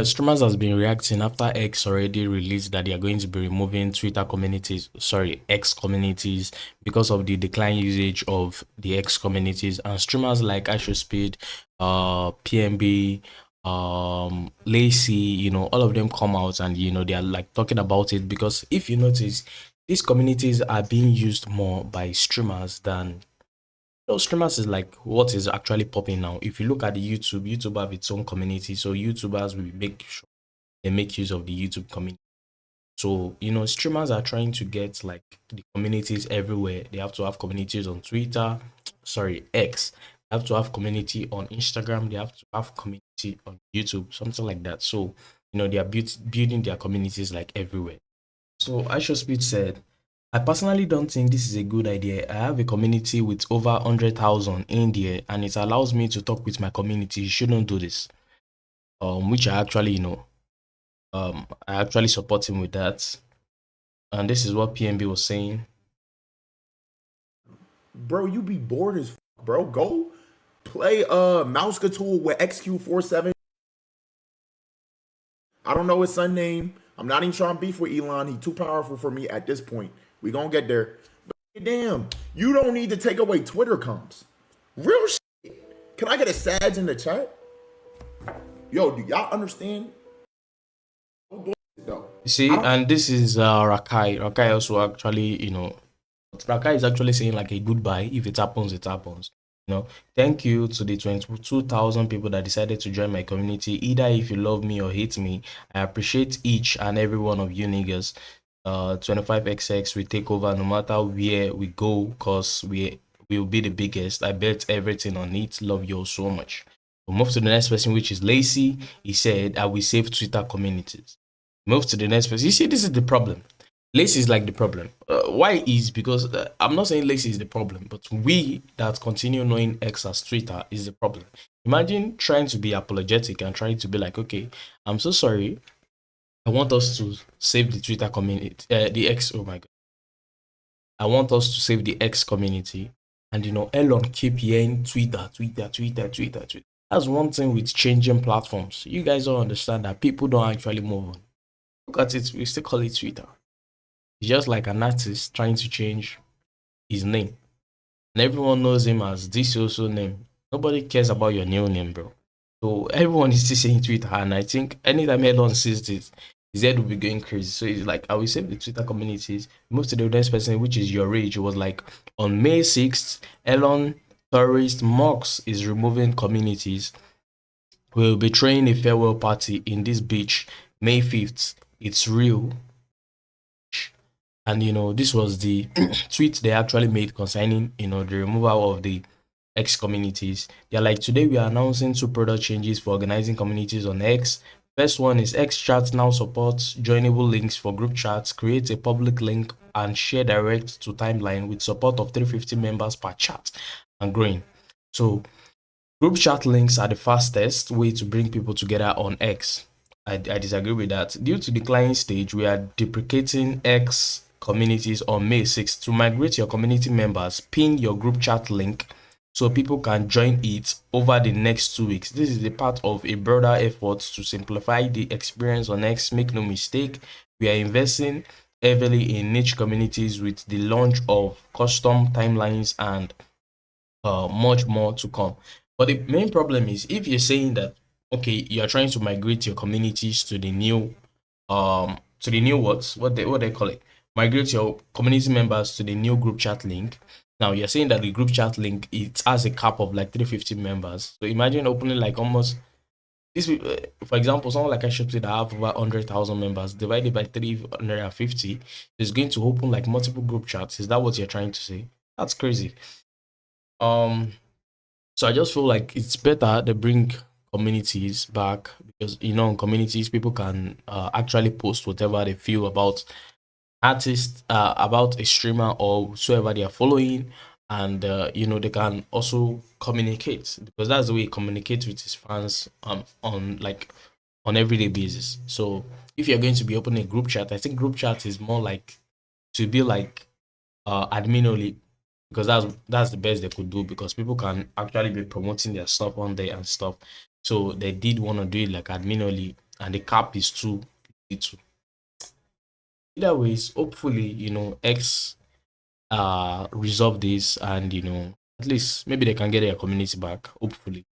Streamers has been reacting after X already released that they are going to be removing Twitter communities, sorry, X communities because of the decline usage of the X communities. And streamers like Speed, PMB, Lacey, all of them come out and they are like talking about it because if you notice, these communities are being used more by streamers than streamers is like what is actually popping now. If you look at the YouTube have its own community, so YouTubers will make sure they make use of the YouTube community. So, streamers are trying to get like the communities everywhere. They have to have communities on Twitter, sorry, X. They have to have community on Instagram. They have to have community on YouTube, something like that. So, they are building their communities like everywhere. So, Speed said, I personally don't think this is a good idea. I have a community with over 100,000 in there, and it allows me to talk with my community. You shouldn't do this. Which I actually, I actually support him with that. And this is what PNB was saying. Bro, you be bored as bro. Go play Mouse Tool with XQ47. I don't know his son name. I'm not even trying to beef with Elon. He too powerful for me at this point. We gonna get there. But damn, you don't need to take away Twitter comps. Real shit. Can I get a SADS in the chat? Yo, do y'all understand? You see, and this is Rakai. Rakai also actually, Rakai is actually saying like a goodbye. If it happens, it happens. Thank you to the 22,000 people that decided to join my community. Either if you love me or hate me, I appreciate each and every one of you niggas. 25XX we take over no matter where we go, because we will be the biggest. I bet everything on it. Love you all so much. We'll move to the next person, which is Lacey. He said, I will save Twitter communities. Move to the next person. You see, this is the problem. Lacey is like the problem. Why is because I'm not saying Lacey is the problem, but we that continue knowing X as Twitter is the problem. Imagine trying to be apologetic and trying to be like, okay, I'm so sorry. I want us to save the Twitter community, the X. Oh my god, I want us to save the X community, and Elon keep hearing Twitter, Twitter, Twitter, Twitter, Twitter. That's one thing with changing platforms. You guys don't understand that people don't actually move on. Look at it, we still call it Twitter. It's just like an artist trying to change his name. And everyone knows him as this also name. Nobody cares about your new name, bro. So everyone is still saying Twitter. And I think anytime Elon sees this, his head will be going crazy. So he's like, I will save the Twitter communities. Move to the next person, which is your age. It was like on May 6th, Elon tourist Mox is removing communities. We'll be throwing a farewell party in this beach May 5th. It's real. And this was the tweet they actually made concerning the removal of the X communities. They're like, today we are announcing two product changes for organizing communities on X. First one is X Chat now supports joinable links for group chats, create a public link and share direct to timeline with support of 350 members per chat and growing. So group chat links are the fastest way to bring people together on X. I disagree with that. Due to the client stage, we are deprecating X communities on May 6th. To migrate your community members, pin your group chat link so people can join it over the next 2 weeks. This is a part of a broader effort to simplify the experience on X. Make no mistake, we are investing heavily in niche communities with the launch of custom timelines and much more to come. But the main problem is if you're saying that okay, you're trying to migrate your communities to the new what they call it, migrate your community members to the new group chat link. Now you're saying that the group chat link it has a cap of like 350 members. So imagine opening like almost this, for example, someone like I should say that have over 100,000 members divided by 350 is going to open like multiple group chats. Is that what you're trying to say? That's crazy. Um, so I just feel like it's better they bring communities back because in communities people can actually post whatever they feel about artists, about a streamer or whoever they are following, and they can also communicate because that's the way he communicates with his fans on everyday basis. So if you're going to be opening a group chat, I think group chat is more like to be like admin only because that's the best they could do because people can actually be promoting their stuff on there and stuff. So they did want to do it like admin only and the cap is too little. Either ways, hopefully, X resolve this, and at least maybe they can get their community back, hopefully.